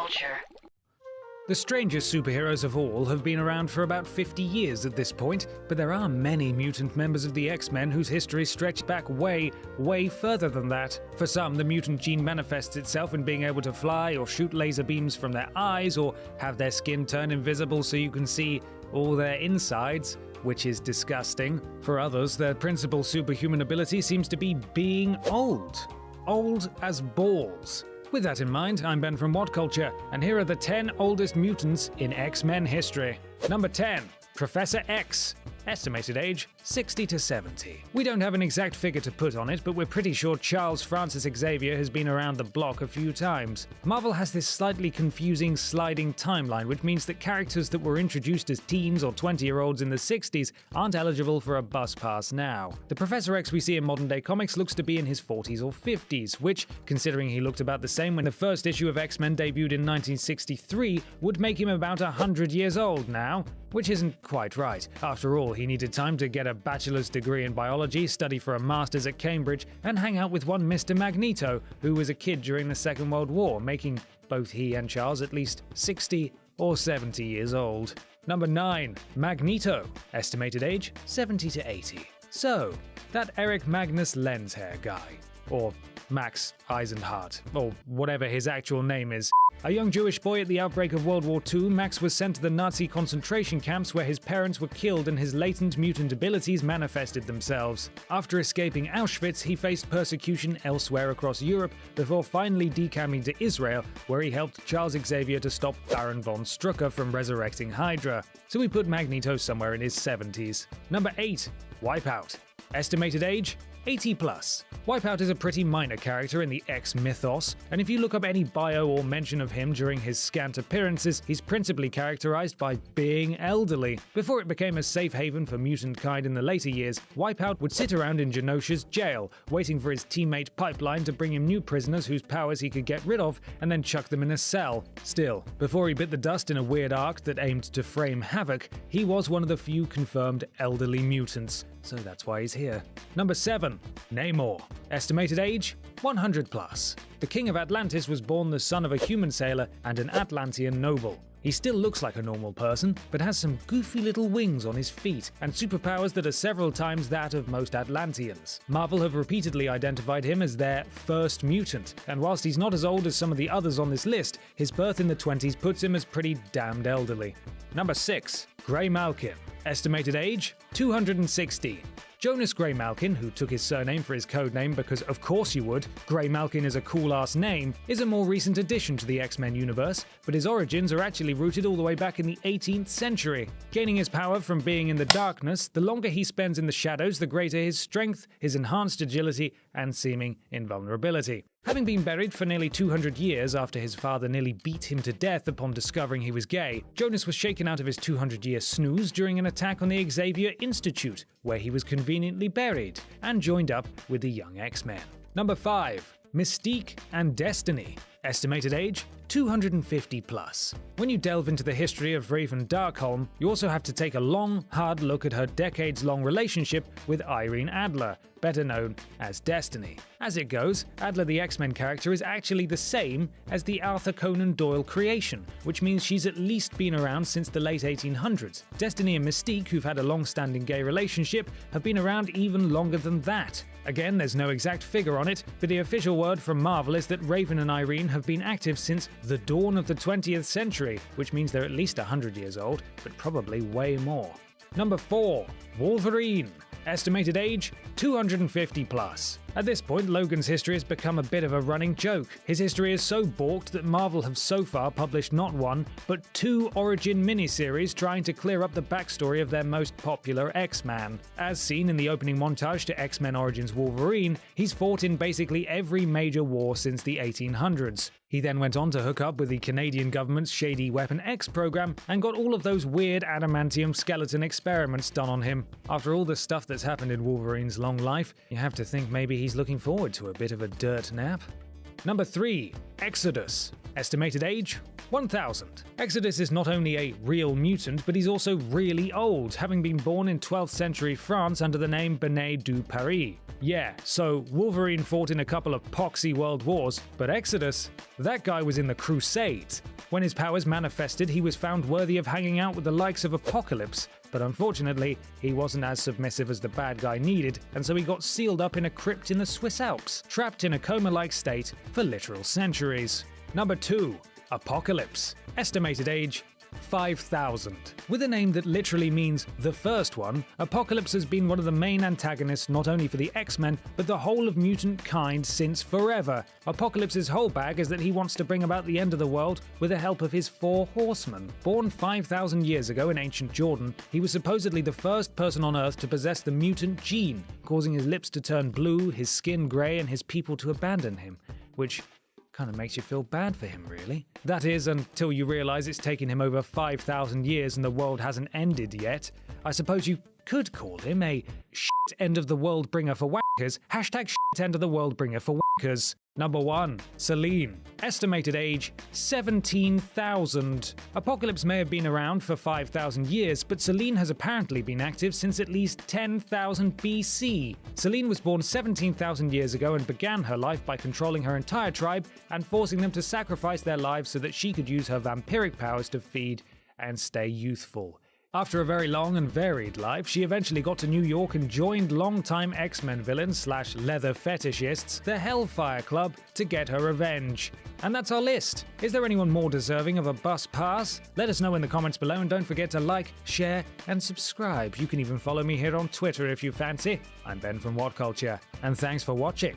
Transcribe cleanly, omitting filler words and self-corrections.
culture. The strangest superheroes of all have been around for about 50 years at this point, but there are many mutant members of the X-Men whose histories stretch back way further than that. For some, the mutant gene manifests itself in being able to fly or shoot laser beams from their eyes or have their skin turn invisible so you can see all their insides, which is disgusting. For others, their principal superhuman ability seems to be being old. Old as balls. With that in mind, I'm Ben from What Culture, and here are the 10 oldest mutants in X-Men history. Number 10. Professor X. Estimated age, 60 to 70. We don't have an exact figure to put on it, but we're pretty sure Charles Francis Xavier has been around the block a few times. Marvel has this slightly confusing sliding timeline, which means that characters that were introduced as teens or 20-year-olds in the 60s aren't eligible for a bus pass now. The Professor X we see in modern-day comics looks to be in his 40s or 50s, which, considering he looked about the same when the first issue of X-Men debuted in 1963, would make him about 100 years old now. Which isn't quite right. After all, he needed time to get a bachelor's degree in biology, study for a master's at Cambridge, and hang out with one Mr. Magneto, who was a kid during the Second World War, making both he and Charles at least 60 or 70 years old. Number 9. Magneto. Estimated age, 70 to 80. So, that Eric Magnus Lenshair guy. Or Max Eisenhardt, or whatever his actual name is. A young Jewish boy at the outbreak of World War II, Max was sent to the Nazi concentration camps where his parents were killed and his latent mutant abilities manifested themselves. After escaping Auschwitz, he faced persecution elsewhere across Europe before finally decamping to Israel, where he helped Charles Xavier to stop Baron von Strucker from resurrecting Hydra. So we put Magneto somewhere in his 70s. Number 8. Wipeout. Estimated age, 80 plus. Wipeout is a pretty minor character in the X mythos, and if you look up any bio or mention of him during his scant appearances, he's principally characterized by being elderly. Before it became a safe haven for mutant kind in the later years, Wipeout would sit around in Genosha's jail, waiting for his teammate Pipeline to bring him new prisoners whose powers he could get rid of, and then chuck them in a cell. Still, before he bit the dust in a weird arc that aimed to frame Havoc, he was one of the few confirmed elderly mutants. So that's why he's here. Number 7. Namor. Estimated age, 100 plus. The King of Atlantis was born the son of a human sailor and an Atlantean noble. He still looks like a normal person, but has some goofy little wings on his feet and superpowers that are several times that of most Atlanteans. Marvel have repeatedly identified him as their first mutant, and whilst he's not as old as some of the others on this list, his birth in the 20s puts him as pretty damned elderly. Number 6. Graymalkin. Estimated age, 260. Jonas Graymalkin, who took his surname for his codename because of course you would, Graymalkin is a cool-ass name, is a more recent addition to the X-Men universe, but his origins are actually rooted all the way back in the 18th century. Gaining his power from being in the darkness, the longer he spends in the shadows, the greater his strength, his enhanced agility, and seeming invulnerability. Having been buried for nearly 200 years after his father nearly beat him to death upon discovering he was gay, Jonas was shaken out of his 200-year snooze during an attack on the Xavier Institute, where he was conveniently buried, and joined up with the young X-Men. Number 5. Mystique and Destiny. Estimated age, 250 plus. When you delve into the history of Raven Darkholm, you also have to take a long, hard look at her decades-long relationship with Irene Adler, better known as Destiny. As it goes, Adler the X-Men character is actually the same as the Arthur Conan Doyle creation, which means she's at least been around since the late 1800s. Destiny and Mystique, who've had a long-standing gay relationship, have been around even longer than that. Again, there's no exact figure on it, but the official word from Marvel is that Raven and Irene have been active since the dawn of the 20th century, which means they're at least 100 years old, but probably way more. Number 4. Wolverine. Estimated age, 250 plus. At this point, Logan's history has become a bit of a running joke. His history is so balked that Marvel have so far published not one, but 2 origin miniseries trying to clear up the backstory of their most popular X-Man. As seen in the opening montage to X-Men Origins Wolverine, he's fought in basically every major war since the 1800s. He then went on to hook up with the Canadian government's shady Weapon X program and got all of those weird adamantium skeleton experiments done on him. After all the stuff that's happened in Wolverine's long life, you have to think maybe he's looking forward to a bit of a dirt nap. Number 3. Exodus. Estimated age? 1000. Exodus is not only a real mutant, but he's also really old, having been born in 12th century France under the name Benet du Paris. Yeah, so Wolverine fought in a couple of poxy world wars, but Exodus? That guy was in the Crusades. When his powers manifested, he was found worthy of hanging out with the likes of Apocalypse, but unfortunately, he wasn't as submissive as the bad guy needed, and so he got sealed up in a crypt in the Swiss Alps, trapped in a coma-like state for literal centuries. Number 2. Apocalypse. Estimated age? 5000. With a name that literally means the first one, Apocalypse has been one of the main antagonists not only for the X-Men, but the whole of mutant kind since forever. Apocalypse's whole bag is that he wants to bring about the end of the world with the help of his 4 horsemen. Born 5,000 years ago in ancient Jordan, he was supposedly the first person on Earth to possess the mutant gene, causing his lips to turn blue, his skin grey, and his people to abandon him, which kind of makes you feel bad for him, really. That is, until you realize it's taken him over 5,000 years and the world hasn't ended yet. I suppose you could call him a shit end of the world bringer for wankers. Hashtag shit end of the world bringer for wankers. Number 1. Selene. Estimated age? 17,000. Apocalypse may have been around for 5,000 years, but Selene has apparently been active since at least 10,000 BC. Selene was born 17,000 years ago and began her life by controlling her entire tribe and forcing them to sacrifice their lives so that she could use her vampiric powers to feed and stay youthful. After a very long and varied life, she eventually got to New York and joined longtime X-Men villains / leather fetishists, the Hellfire Club, to get her revenge. And that's our list. Is there anyone more deserving of a bus pass? Let us know in the comments below, and don't forget to like, share, and subscribe. You can even follow me here on Twitter if you fancy. I'm Ben from What Culture, and thanks for watching.